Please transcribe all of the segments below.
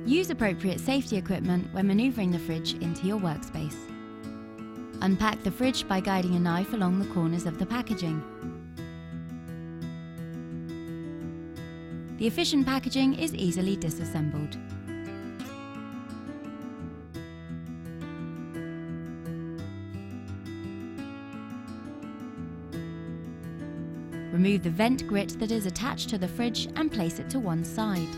Use appropriate safety equipment when maneuvering the fridge into your workspace. Unpack the fridge by guiding a knife along the corners of the packaging. The efficient packaging is easily disassembled. Remove the vent grit that is attached to the fridge and place it to one side.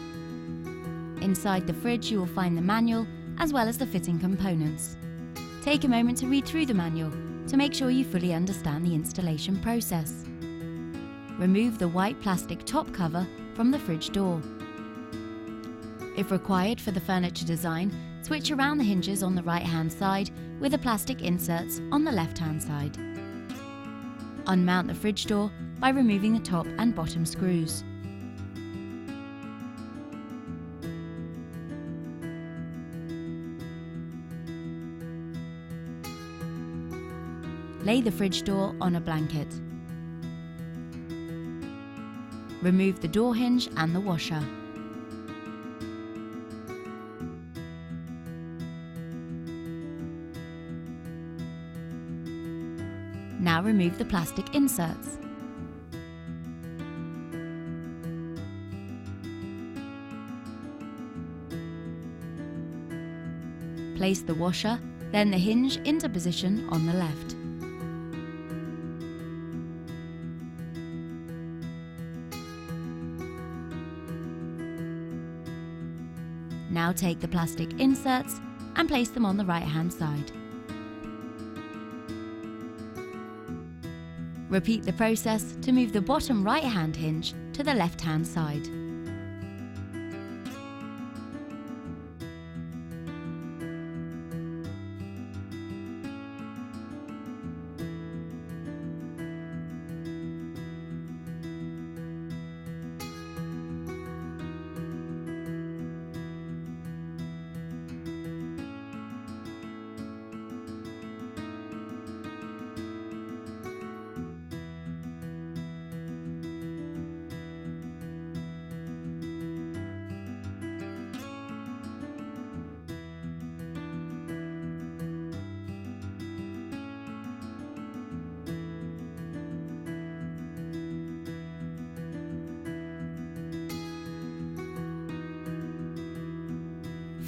Inside the fridge you will find the manual as well as the fitting components. Take a moment to read through the manual to make sure you fully understand the installation process. Remove the white plastic top cover from the fridge door. If required for the furniture design, switch around the hinges on the right-hand side with the plastic inserts on the left-hand side. Unmount the fridge door by removing the top and bottom screws. Lay the fridge door on a blanket. Remove the door hinge and the washer. Now remove the plastic inserts. Place the washer, then the hinge into position on the left. Now take the plastic inserts and place them on the right-hand side. Repeat the process to move the bottom right-hand hinge to the left-hand side.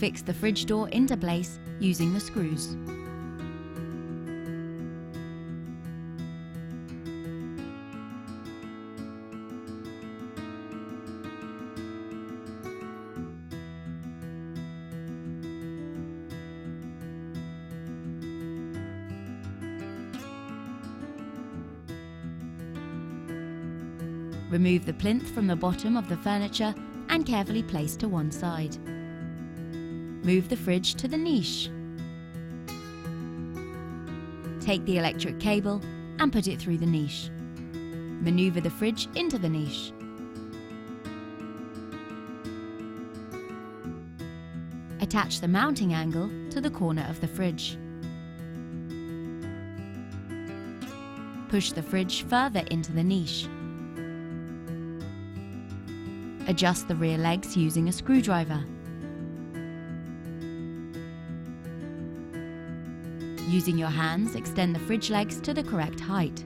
Fix the fridge door into place using the screws. Remove the plinth from the bottom of the furniture and carefully place to one side. Move the fridge to the niche. Take the electric cable and put it through the niche. Maneuver the fridge into the niche. Attach the mounting angle to the corner of the fridge. Push the fridge further into the niche. Adjust the rear legs using a screwdriver. Using your hands, extend the fridge legs to the correct height.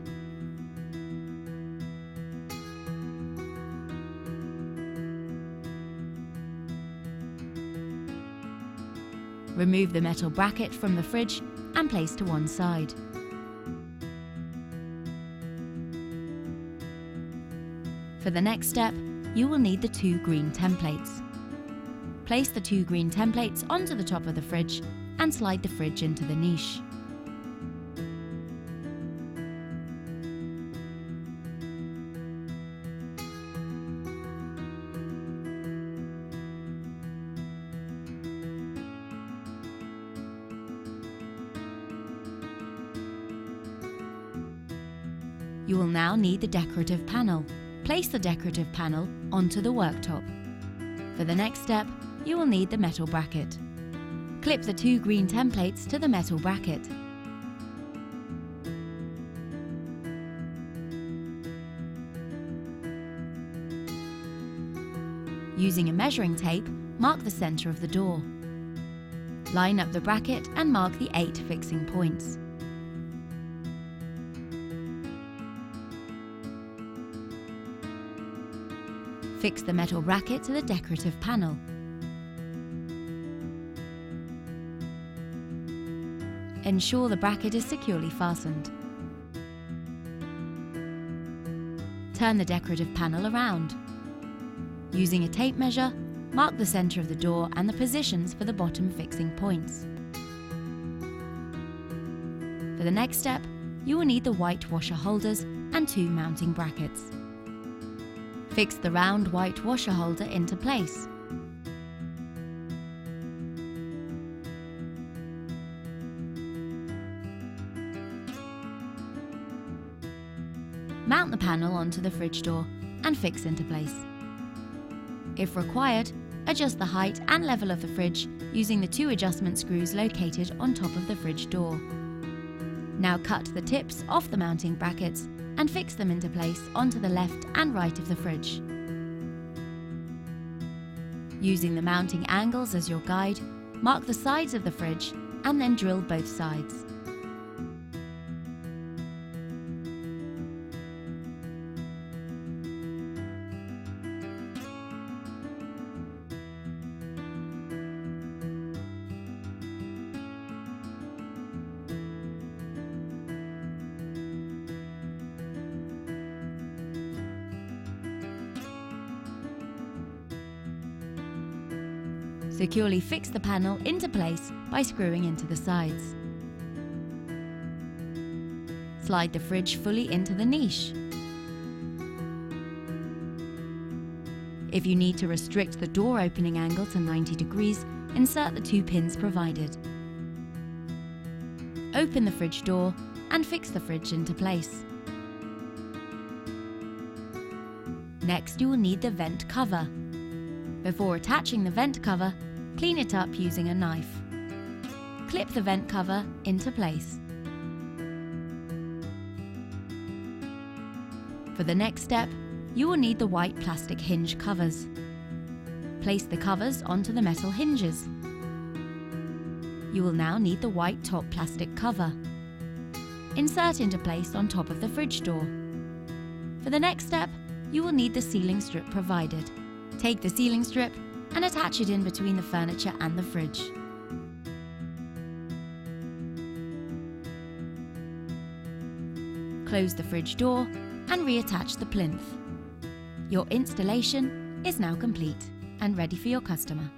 Remove the metal bracket from the fridge and place to one side. For the next step, you will need the two green templates. Place the two green templates onto the top of the fridge and slide the fridge into the niche. You will now need the decorative panel. Place the decorative panel onto the worktop. For the next step, you will need the metal bracket. Clip the two green templates to the metal bracket. Using a measuring tape, mark the center of the door. Line up the bracket and mark the 8 fixing points. Fix the metal bracket to the decorative panel. Ensure the bracket is securely fastened. Turn the decorative panel around. Using a tape measure, mark the center of the door and the positions for the bottom fixing points. For the next step, you will need the white washer holders and 2 mounting brackets. Fix the round white washer holder into place. Mount the panel onto the fridge door and fix into place. If required, adjust the height and level of the fridge using the 2 adjustment screws located on top of the fridge door. Now cut the tips off the mounting brackets and fix them into place onto the left and right of the fridge. Using the mounting angles as your guide, mark the sides of the fridge and then drill both sides. Securely fix the panel into place by screwing into the sides. Slide the fridge fully into the niche. If you need to restrict the door opening angle to 90 degrees, insert the 2 pins provided. Open the fridge door and fix the fridge into place. Next, you will need the vent cover. Before attaching the vent cover, clean it up using a knife. Clip the vent cover into place. For the next step, you will need the white plastic hinge covers. Place the covers onto the metal hinges. You will now need the white top plastic cover. Insert into place on top of the fridge door. For the next step, you will need the sealing strip provided. Take the sealing strip and attach it in between the furniture and the fridge. Close the fridge door and reattach the plinth. Your installation is now complete and ready for your customer.